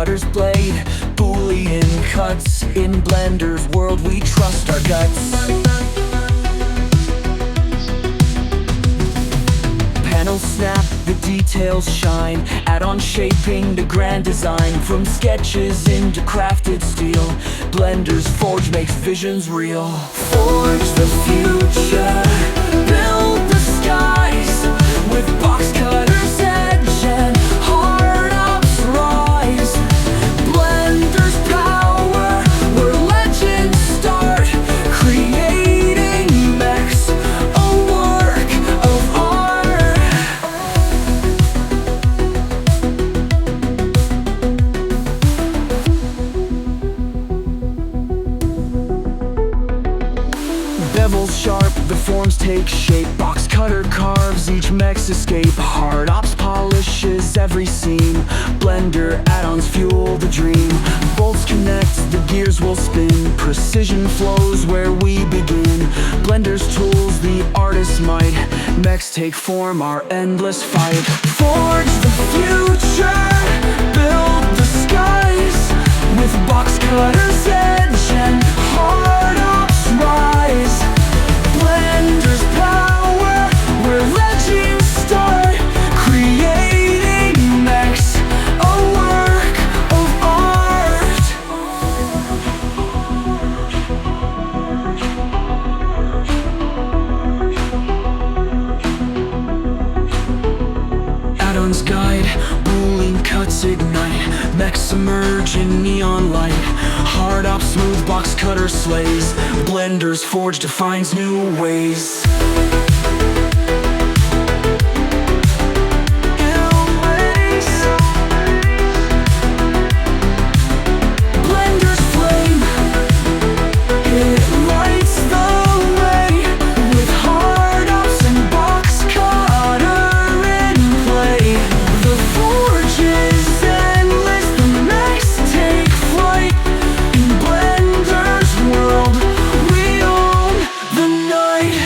cutter's blade, Boolean cuts. In Blender's world we trust our guts. Panels snap, the details shine, add-on shaping to grand design. From sketches into crafted steel, Blender's Forge makes visions real. Forge the future, build the skies, with box cutters edge and hard ups rise. Blender's power, where legends start, creating mechs, a work of art. Bevels sharp, the forms take shape. Box cutter carves each mech's escape. Hard ops polishes every seam. Blender add-ons fuel the dream. Bolts connect, the gears will spin. Precision flows where we begin. Blender's tools, the artist's might. Mechs take form, our endless fight. Forge the future, build the skies, with box cutters edge and hard ops rise. Blender's power, where legends start, creating mechs, a work of art. Add-ons guide, Boolean cuts ignite, mechs emerge in neon light. Hard ops smooth, box cutter slays, Blender's Forge defines new ways. Blender's flame, it lights the way, with hard ops and box cutter in play. The forge is endless, the mechs take flight. In Blender's world, we own the night.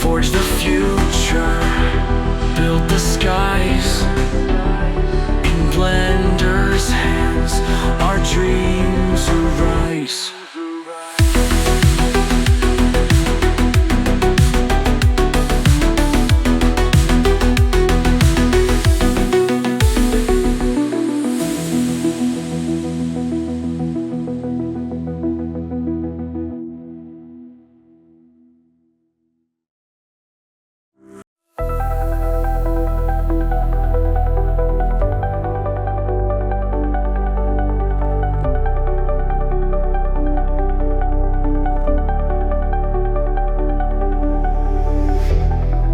Forge the future, build the skies. In Blender's hands, our dreams arise.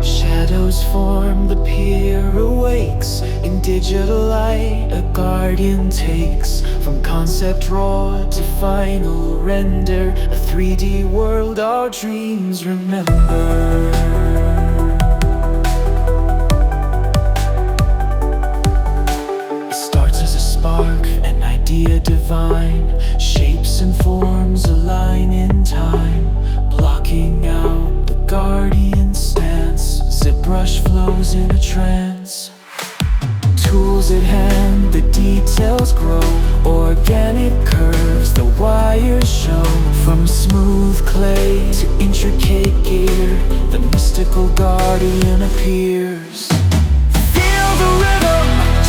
Shadows form, the Pier awakes. In digital light, a guardian takes. From concept raw to final render, a 3D world our dreams remember. It starts as a spark, an idea divine. Shapes and forms align in time, blocking out the guardian stance. ZipBrush flows in a trance. Tools at hand, the details grow. Organic curves, the wires show. From smooth clay to intricate gear, the mystical guardian appears. Feel the rhythm,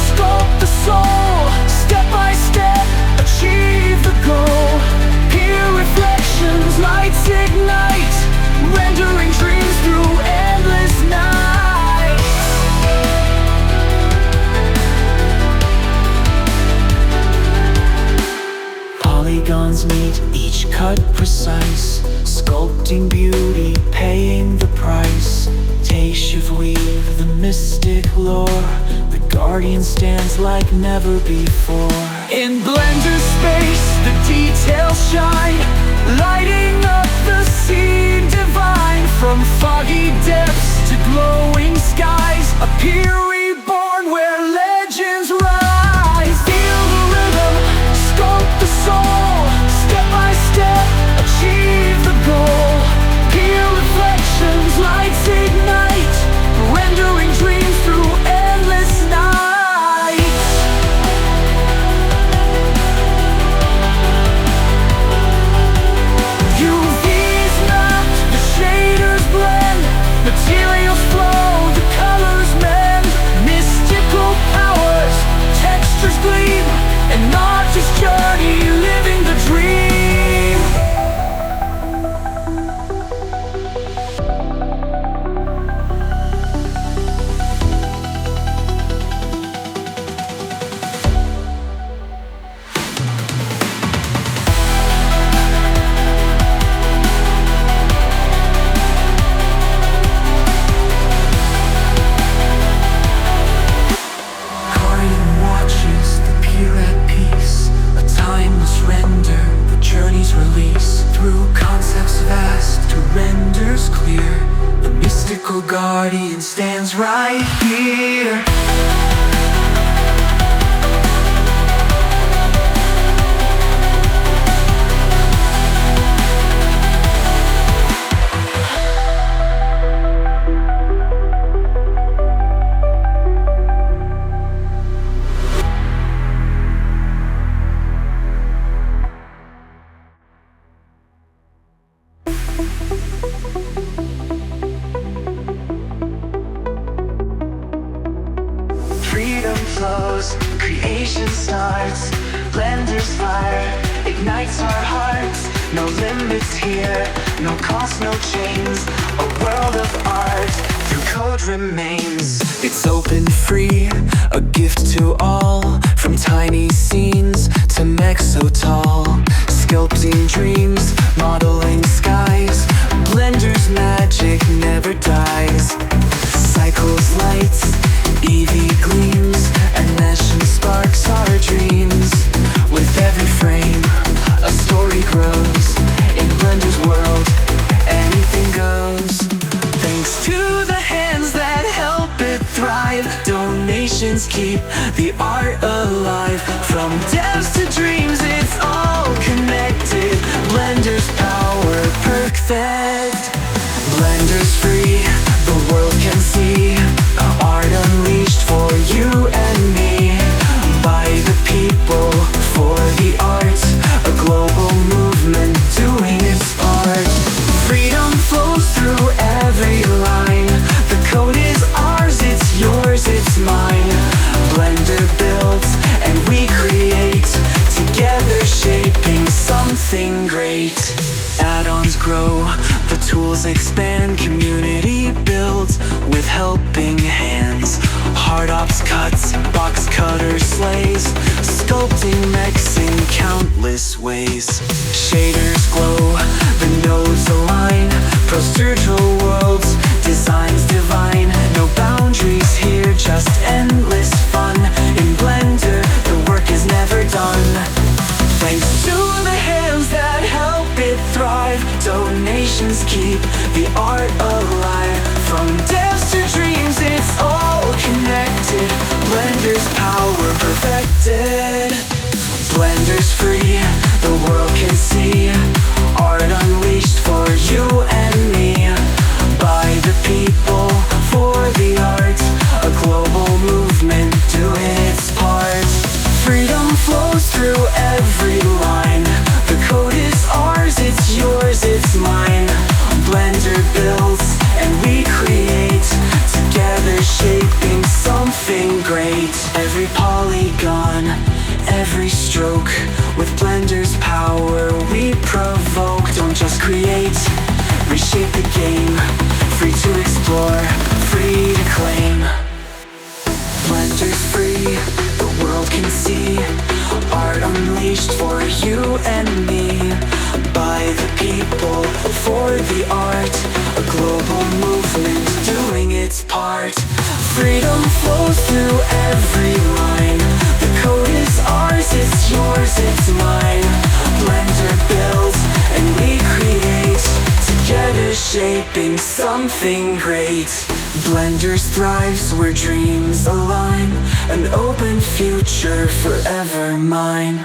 sculpt the soul. Step by step, achieve the goal. Pier reflections, lights ignite, rendering dreams through endless nights. Polygons meet, each cut precise. Sculpting beauty, paying the price. Taishiv weave the mystic lore. The guardian stands like never before. In Blender's space, the details shine, lighting up the scene divine. From foggy depths to glowing skies, a Pier reborn where legends rise. Feel the rhythm, sculpt the soul. Step by step, achieve the goal. stands right here. Freedom flows, creation starts. Blender's fire ignites our hearts. No limits here, no cost, no chains. A world of art through code remains. It's open free, a gift to all. From tiny scenes to mechs so tall. Sculpting dreams, modeling skies. Blender's magic never dies. Cycles lights, EV gleams, and mission sparks our dreams. With every frame, a story grows. In Blender's world, anything goes. Thanks to the hands that help it thrive, donations keep the art alive. From devs to dreams, it's all connected. Blender's power perfect. Blender's free, the world can see. Art unleashed for you and me. By the people, for the arts. A global movement doing its part. Freedom flows through every line. The code is ours, it's yours, it's mine. Blender builds and we create. Together shaping something great. Add-ons grow, the tools expand. Community builds with helping hands. Hard ops cuts, box cutter slays. Sculpting mechs in countless ways. Shaders glow, the nodes align. Procedural worlds, designs divine. No boundaries here, just endless fun. In Blender, the work is never done. Thanks to the hands that help it thrive, donations keep the art alive. From devs to dreams, it's all connected. Blender's power perfected. Blender's free, the world can see. Art unleashed for you and me. By the people, for the art. A global movement doing its part. Freedom flows through every line. The code is ours, it's yours, it's mine. Blender builds and we create. Together shaping something great. Every polygon, every stroke. With Blender's power we provoke. Don't just create, reshape the game. Free to explore, free to claim. Blender's free, the world can see. Art unleashed for you and me. By the people, for the art. A global movement doing its part. Freedom flows through every line. The code is ours, it's yours, it's mine. Blender builds and we create. Together shaping something great. Blender thrives where dreams align. An open future forever mine.